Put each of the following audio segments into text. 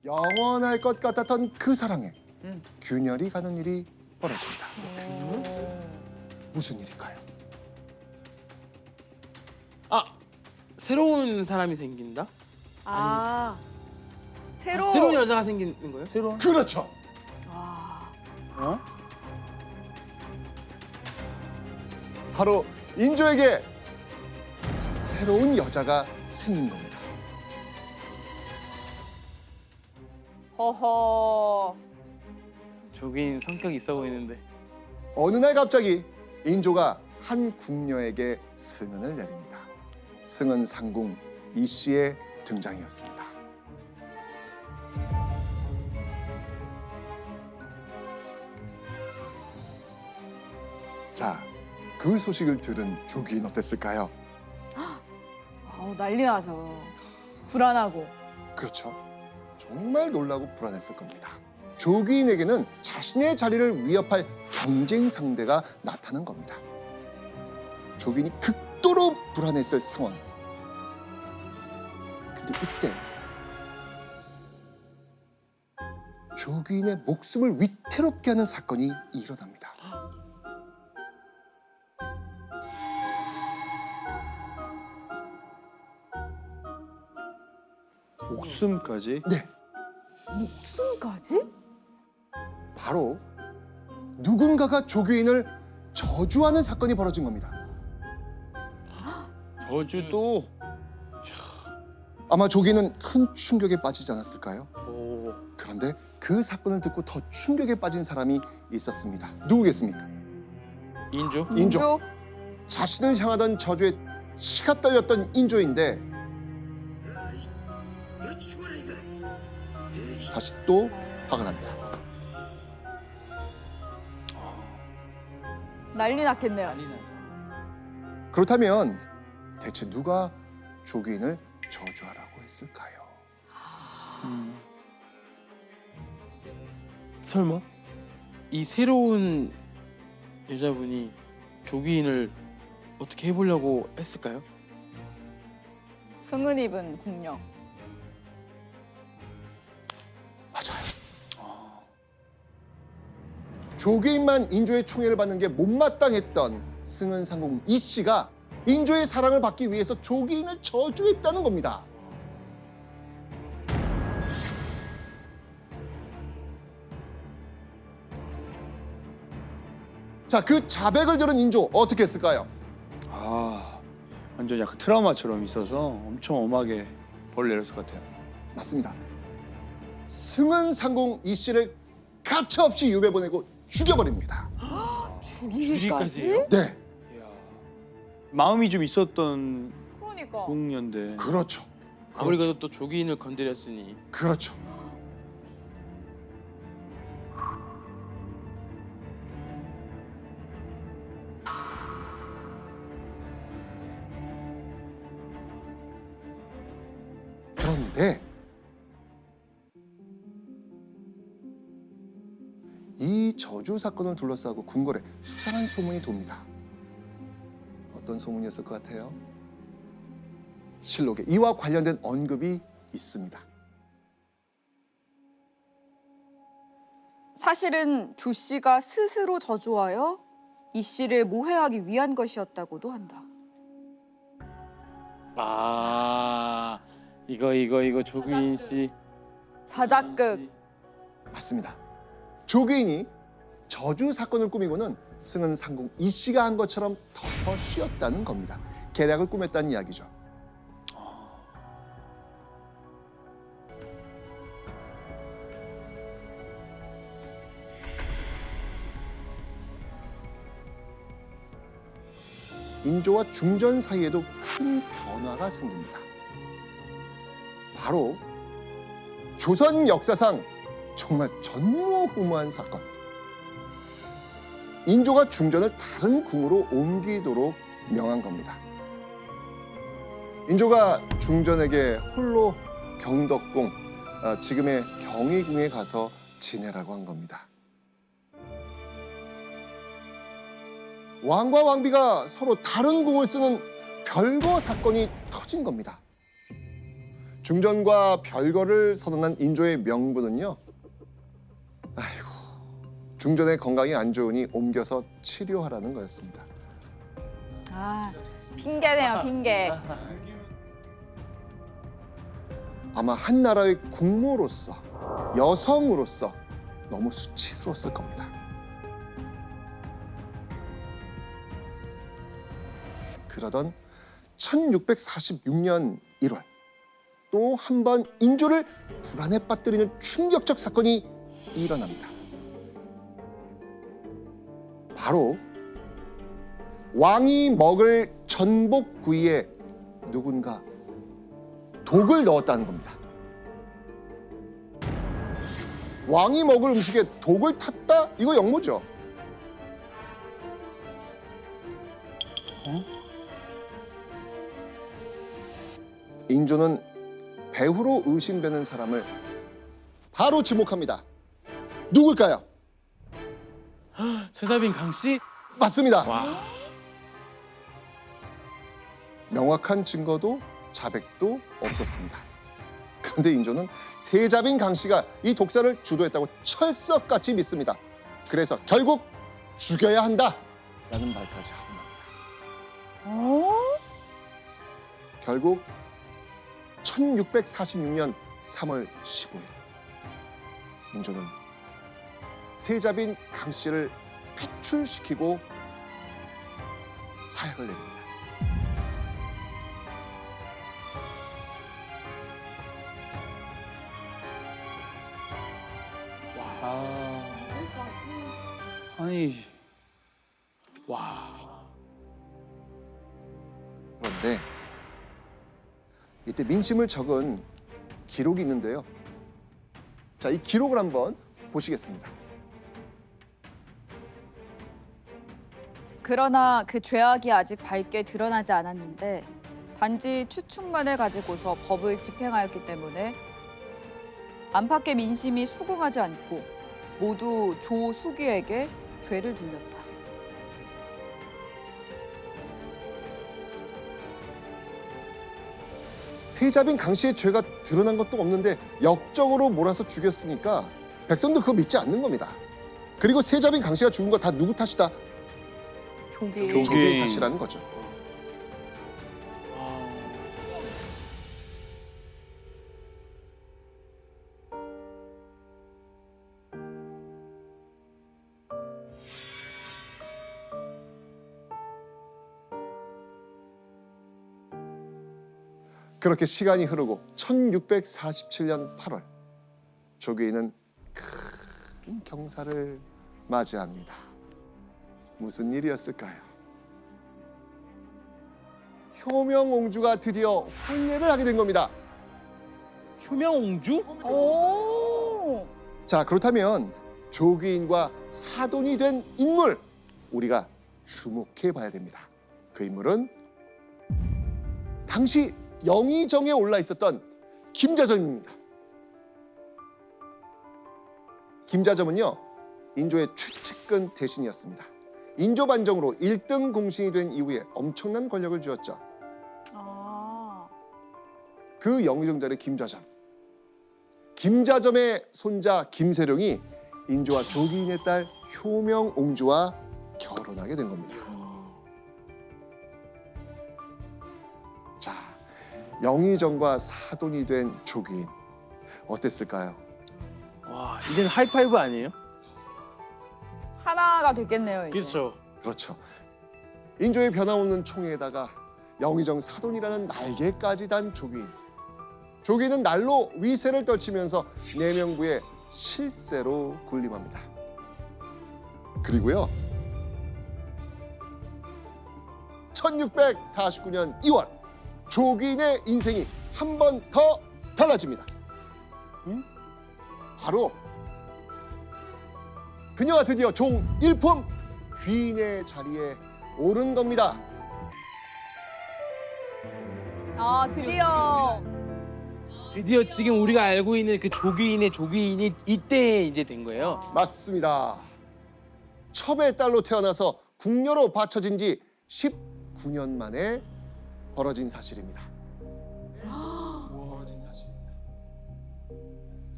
영원할 것 같았던 그 사랑에 균열이 가는 일이 벌어집니다. 무슨 일일까요? 아, 새로운 사람이 생긴다? 아, 새로운 여자가 생기는 거예요? 새로운? 그렇죠. 어? 바로 인조에게 새로운 여자가 생긴 겁니다. 허허. 조긴 성격이 있어 보이는데. 어느 날 갑자기 인조가 한 궁녀에게 승은을 내립니다. 승은 상궁 이 씨의 등장이었습니다. 자, 그 소식을 들은 조기인 어땠을까요? 난리 나죠. 불안하고. 그렇죠. 정말 놀라고 불안했을 겁니다. 조기인에게는 자신의 자리를 위협할 경쟁 상대가 나타난 겁니다. 조기인이 극도로 불안했을 상황. 근데 이때 조기인의 목숨을 위태롭게 하는 사건이 일어납니다. 목숨까지? 네, 목숨까지? 바로 누군가가 조기인을 저주하는 사건이 벌어진 겁니다. 저주도? 아마 조기인은 큰 충격에 빠지지 않았을까요? 오. 그런데 그 사건을 듣고 더 충격에 빠진 사람이 있었습니다. 누구겠습니까? 인조? 인조. 자신을 향하던 저주에 치가 떨렸던 인조인데 다시 또 화가 납니다. 난리 났겠네요. 난리 나죠. 그렇다면 대체 누가 조기인을 저주하라고 했을까요? 설마 이 새로운 여자분이 조기인을 어떻게 해보려고 했을까요? 승은 입은 궁녀. 맞아요. 조기인만 인조의 총애를 받는 게 못마땅했던 승은 상궁 이 씨가 인조의 사랑을 받기 위해서 조기인을 저주했다는 겁니다. 자, 그 자백을 들은 인조 어떻게 했을까요? 아, 완전 약간 트라우마처럼 있어서 엄청 엄하게 벌을 내렸을 것 같아요. 맞습니다. 승은 상궁 이 씨를 가차없이 유배 보내고 죽여버립니다. 죽이기까지? 죽이기까지요? 네, 마음이 좀 있었던 그러니까. 궁녀인데. 그렇죠. 아무리 그래도 또 조기인을 건드렸으니. 그렇죠. 그런데 이 저주 사건을 둘러싸고 궁궐에 수상한 소문이 돕니다. 어떤 소문이었을 것 같아요? 실록에 이와 관련된 언급이 있습니다. 사실은 조 씨가 스스로 저주하여 이 씨를 모해하기 위한 것이었다고도 한다. 아, 이거 조기인 씨. 자작극. 맞습니다. 조기인이 저주 사건을 꾸미고는 승은 상궁 이 씨가 한 것처럼 덮어 씌웠다는 겁니다. 계략을 꾸몄다는 이야기죠. 인조와 중전 사이에도 큰 변화가 생깁니다. 바로 조선 역사상 정말 전무후무한 사건. 인조가 중전을 다른 궁으로 옮기도록 명한 겁니다. 인조가 중전에게 홀로 경덕궁, 지금의 경희궁에 가서 지내라고 한 겁니다. 왕과 왕비가 서로 다른 궁을 쓰는 별거 사건이 터진 겁니다. 중전과 별거를 선언한 인조의 명분은요. 아이고, 중전의 건강이 안 좋으니 옮겨서 치료하라는 거였습니다. 아, 핑계네요, 핑계. 아마 한 나라의 국모로서, 여성으로서 너무 수치스러웠을 겁니다. 그러던 1646년 1월 또 한 번 인조를 불안에 빠뜨리는 충격적 사건이 일어납니다. 바로 왕이 먹을 전복구이에 누군가 독을 넣었다는 겁니다. 왕이 먹을 음식에 독을 탔다? 이거 역모죠. 인조는 배후로 의심되는 사람을 바로 지목합니다. 누굴까요? 세자빈 강씨? 맞습니다. 와. 명확한 증거도 자백도 없었습니다. 그런데 인조는 세자빈 강씨가 이 독사를 주도했다고 철석같이 믿습니다. 그래서 결국 죽여야 한다라는 말까지 하고 납니다. 어? 결국 1646년 3월 15일 인조는 세자빈 강씨를 피출시키고 사약을 내립니다. 아니 와. 그런데 이때 민심을 적은 기록이 있는데요. 자, 이 기록을 한번 보시겠습니다. 그러나 그 죄악이 아직 밝게 드러나지 않았는데 단지 추측만을 가지고서 법을 집행하였기 때문에 안팎의 민심이 수긍하지 않고 모두 조수기에게 죄를 돌렸다. 세자빈 강씨의 죄가 드러난 것도 없는데 역적으로 몰아서 죽였으니까 백성도 그거 믿지 않는 겁니다. 그리고 세자빈 강씨가 죽은 거 다 누구 탓이다? 조기. 조개의 탓이라는 거죠. 그렇게 시간이 흐르고 1647년 8월 조개인은 큰 경사를 맞이합니다. 무슨 일이었을까요? 효명옹주가 드디어 환례를 하게 된 겁니다. 효명옹주? 오. 자, 그렇다면 조귀인과 사돈이 된 인물 우리가 주목해 봐야 됩니다. 그 인물은 당시 영의정에 올라 있었던 김자점입니다. 김자점은요, 인조의 최측근 대신이었습니다. 인조 반정으로 1등 공신이 된 이후에 엄청난 권력을 쥐었죠. 아. 그 영의정 자리 김자점. 김자점의 손자 김세룡이 인조와 조기인의 딸 효명옹주와 결혼하게 된 겁니다. 자, 영의정과 사돈이 된 조기인 어땠을까요? 와, 이젠 하이파이브 아니에요? 하나가 됐겠네요, 이제. 그렇죠. 그렇죠. 인조의 변함없는 총애에다가 영의정 사돈이라는 날개까지 단 조기인. 조기인은 날로 위세를 떨치면서 내명부의 실세로 군림합니다. 그리고요, 1649년 2월 조기인의 인생이 한 번 더 달라집니다. 바로 그녀가 드디어 종일품 귀인의 자리에 오른 겁니다. 아, 드디어. 드디어 지금 우리가 알고 있는 그 조귀인의 조귀인이 이때 이제 된 거예요. 맞습니다. 첩의 딸로 태어나서 궁녀로 바쳐진 지 19년 만에 벌어진 사실입니다.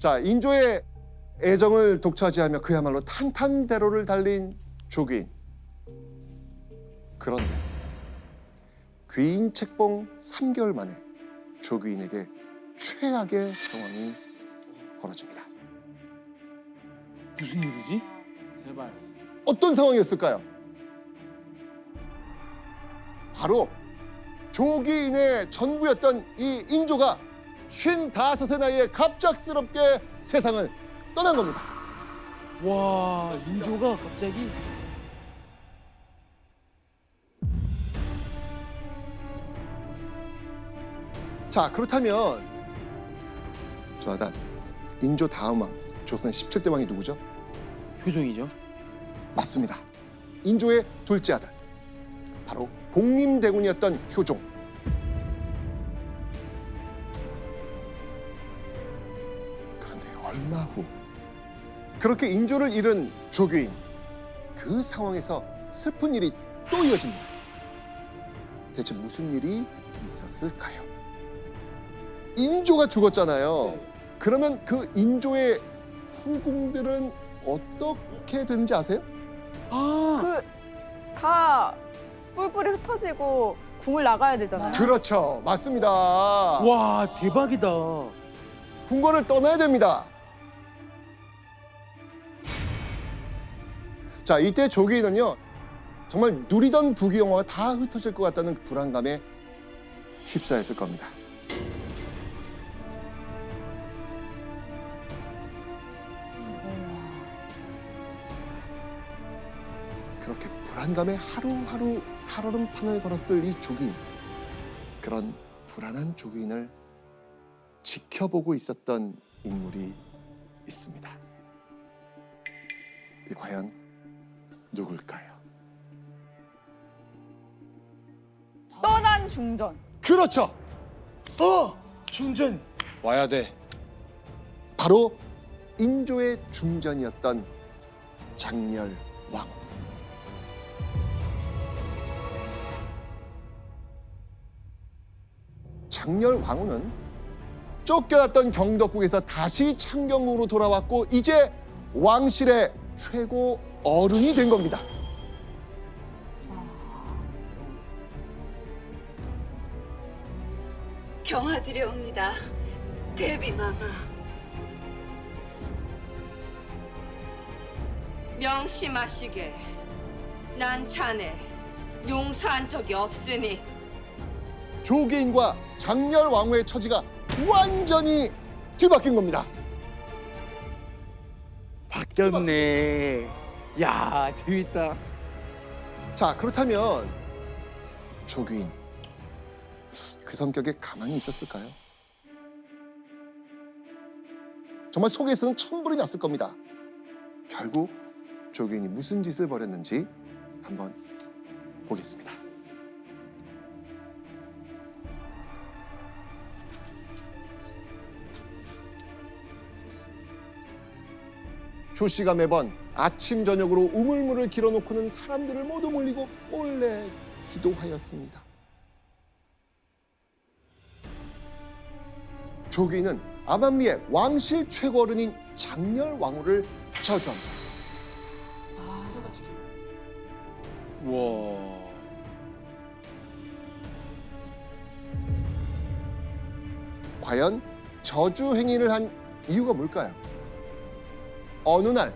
자, 인조의 애정을 독차지하며 그야말로 탄탄대로를 달린 조귀인. 그런데 귀인 책봉 3개월 만에 조귀인에게 최악의 상황이 벌어집니다. 무슨 일이지? 제발. 어떤 상황이었을까요? 바로 조귀인의 전부였던 이 인조가 55의 나이에 갑작스럽게 세상을 떠난 겁니다. 와, 인조가 갑자기 자, 그렇다면 조나단, 인조 다음 왕, 조선의 17대 왕이 누구죠? 효종이죠. 맞습니다. 인조의 둘째 아들, 바로 복림대군이었던 효종. 그런데 얼마 후 그렇게 인조를 잃은 조귀인, 그 상황에서 슬픈 일이 또 이어집니다. 대체 무슨 일이 있었을까요? 인조가 죽었잖아요. 그러면 그 인조의 후궁들은 어떻게 되는지 아세요? 아, 다 뿔뿔이 흩어지고 궁을 나가야 되잖아요. 그렇죠. 맞습니다. 와, 대박이다. 궁궐을 떠나야 됩니다. 자, 이때 조귀인은요, 정말 누리던 부귀영화가 다 흩어질 것 같다는 불안감에 휩싸였을 겁니다. 그렇게 불안감에 하루하루 살얼음판을 걸었을 이 조귀인. 그런 불안한 조귀인을 지켜보고 있었던 인물이 있습니다. 이 과연 누굴까요? 떠난 중전. 그렇죠. 중전. 와야 돼. 바로 인조의 중전이었던 장렬왕후. 장렬왕후는 쫓겨났던 경덕궁에서 다시 창경궁으로 돌아왔고 이제 왕실의 최고 어른이 된 겁니다. 경하드려옵니다. 대비마마. 명심하시게. 난 자네 용서한 적이 없으니. 조개인과 장렬왕후의 처지가 완전히 뒤바뀐 겁니다. 바뀌었네. 야, 재밌다. 자, 그렇다면 조귀인, 그 성격에 가만히 있었을까요? 정말 속에서는 천불이 났을 겁니다. 결국 조귀인이 무슨 짓을 벌였는지 한번 보겠습니다. 조씨가 매번 아침 저녁으로 우물물을 길어놓고는 사람들을 모두 몰리고 몰래 기도하였습니다. 조귀인은 암암리의 왕실 최고 어른인 장렬왕후를 저주합니다. 와. 과연 저주 행위를 한 이유가 뭘까요? 어느 날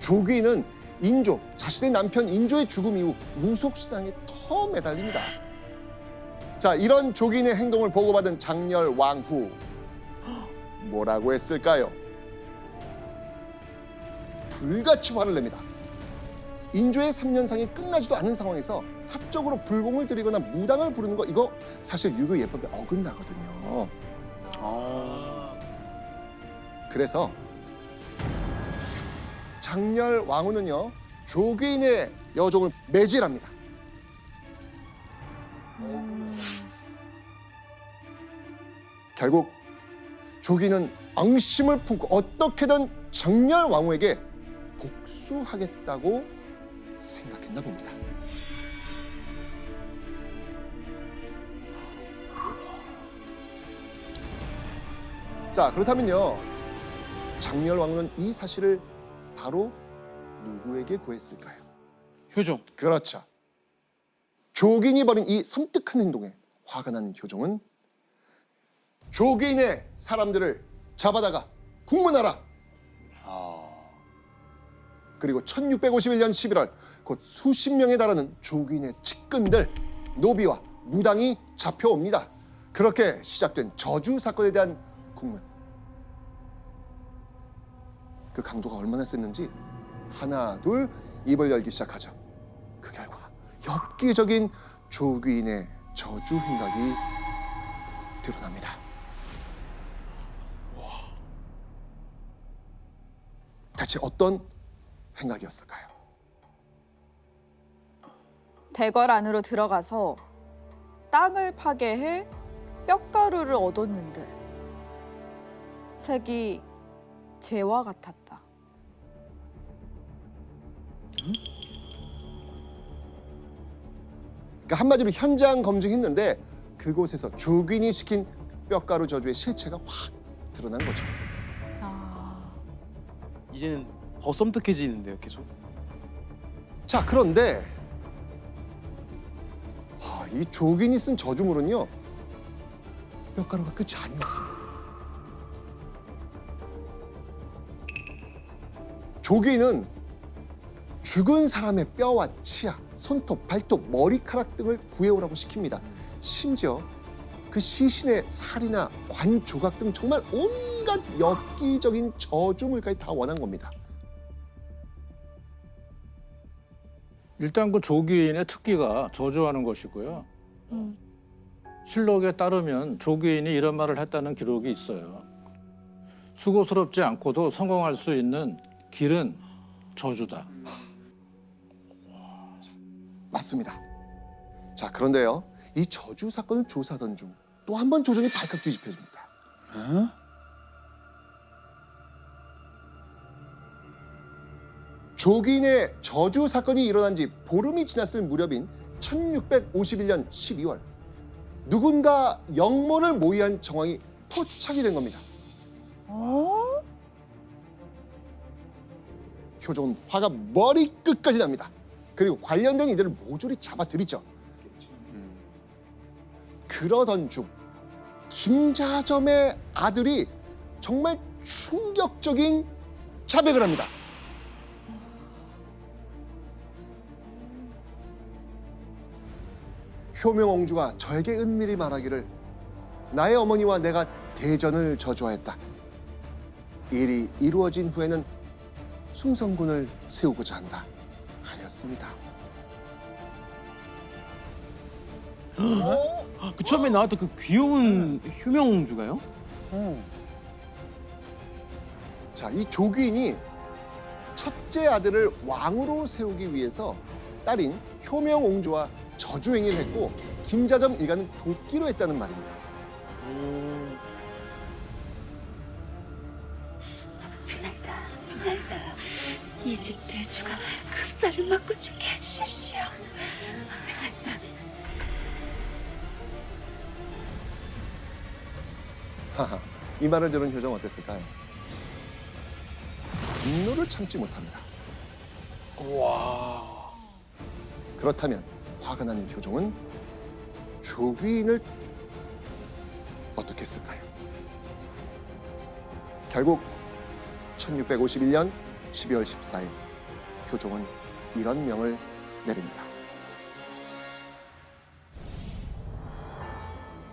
조귀인은 인조, 자신의 남편 인조의 죽음 이후 무속신앙에 더 매달립니다. 자, 이런 조귀인의 행동을 보고받은 장렬왕후, 뭐라고 했을까요? 불같이 화를 냅니다. 인조의 3년상이 끝나지도 않은 상황에서 사적으로 불공을 들이거나 무당을 부르는 거, 이거 사실 유교 예법에 어긋나거든요. 그래서 장렬왕후는요, 조귀인의 여종을 매질합니다. 결국 조귀인은 앙심을 품고 어떻게든 장렬왕후에게 복수하겠다고 생각했나 봅니다. 자, 그렇다면요, 장렬 왕후는 이 사실을 바로 누구에게 고했을까요? 효종. 그렇죠. 조귀인이 벌인 이 섬뜩한 행동에 화가 난 효종은 조귀인의 사람들을 잡아다가 국문하라. 그리고 1651년 11월 곧 수십 명에 달하는 조귀인의 측근들, 노비와 무당이 잡혀옵니다. 그렇게 시작된 저주 사건에 대한 국문. 그 강도가 얼마나 셌는지 하나 둘 입을 열기 시작하죠. 그 결과 엽기적인 조귀인의 저주 행각이 드러납니다. 대체 어떤 행각이었을까요? 대궐 안으로 들어가서 땅을 파괴해 뼈가루를 얻었는데 색이 재와 같았다. 그러니까 한마디로 현장 검증했는데 그곳에서 조귀인이 시킨 뼈가루 저주의 실체가 확 드러난 거죠. 아, 이제는 더 썸뜩해지는데요, 계속. 자, 그런데 이 조귀인이 쓴 저주물은요, 뼈가루가 끝이 아니었어요. 조귀인은 죽은 사람의 뼈와 치아, 손톱, 발톱, 머리카락 등을 구해오라고 시킵니다. 심지어 그 시신의 살이나 관 조각 등 정말 온갖 엽기적인 저주물까지 다 원한 겁니다. 일단 그 조귀인의 특기가 저주하는 것이고요. 실록에 따르면 조귀인이 이런 말을 했다는 기록이 있어요. 수고스럽지 않고도 성공할 수 있는 길은 저주다. 맞습니다. 자, 그런데요, 이 저주 사건을 조사하던 중 또 한 번 조정이 발칵 뒤집혀집니다. 조귀인의 저주 사건이 일어난 지 보름이 지났을 무렵인 1651년 12월, 누군가 영모를 모의한 정황이 포착이 된 겁니다. 효종은 화가 머리끝까지 납니다. 그리고 관련된 이들을 모조리 잡아들이죠. 그러던 중 김자점의 아들이 정말 충격적인 자백을 합니다. 효명옹주가 저에게 은밀히 말하기를 나의 어머니와 내가 대전을 저주하였다. 일이 이루어진 후에는 숭성군을 세우고자 한다 하였습니다. 그 처음에 나왔던 그 귀여운 효명주가요? 자, 이 조귀인이 첫째 아들을 왕으로 세우기 위해서 딸인 효명옹주와 저주행위를 했고 김자점 일가는 돕기로 했다는 말입니다. 이 집 대주가 급사를 맞고 죽게 해주십시오. 하하, 이 말을 들은 효정 어땠을까요? 분노를 참지 못합니다. 와. 그렇다면 화가 난 효종은 조귀인을 어떻게 했을까요? 결국 1651년 12월 14일 효종은 이런 명을 내립니다.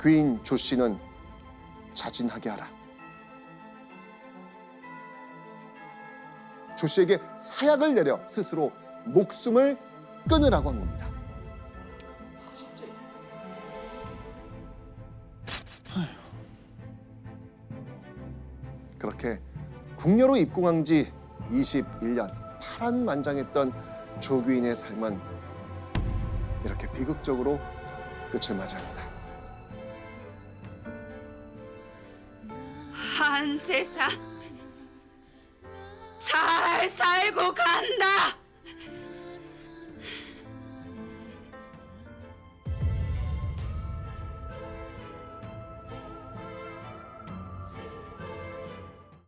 귀인 조 씨는 자진하게 하라. 조 씨에게 사약을 내려 스스로 목숨을 끊으라고 한 겁니다. 그렇게 궁녀로 입궁한 지 21년 파란만장했던 조귀인의 삶은 이렇게 비극적으로 끝을 맞이합니다. 한세사 잘 살고 간다.